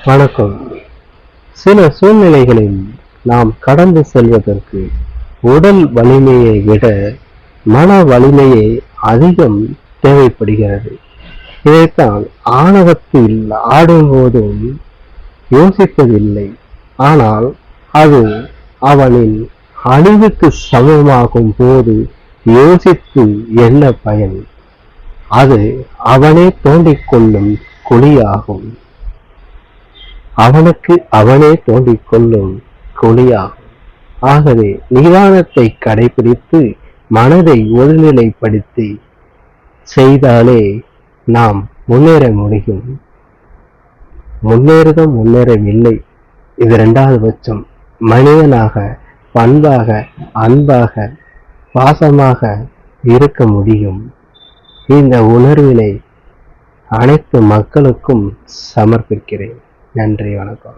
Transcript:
வணக்கம். சில சூழ்நிலைகளில் நாம் கடந்து செல்வதற்கு உடல் வலிமையை விட மன வலிமையே அதிகம் தேவைப்படுகிறது. இதைத்தான் ஆணவத்தில் ஆடும்போதும் யோசிப்பதில்லை. ஆனால் அது அவனின் அழிவுக்கு சமமாகும் போது யோசித்து என்ன பயன்? அது அவனே தோண்டிக் கொள்ளும் குழியாகும். அவனுக்கு அவனே தோண்டிக் கொள்ளும் குழியாகும். ஆகவே நிதானத்தை கடைபிடித்து மனதை ஒருநிலைப்படுத்தி செய்தாலே நாம் முன்னேற முடியும். முன்னேறவில்லை, இது 2வது பட்சம். மனிதனாக, பண்பாக, அன்பாக, பாசமாக இருக்க முடியும். இந்த உணர்வினை அனைத்து மக்களுக்கும் சமர்ப்பிக்கிறேன். நன்றி, வணக்கம்.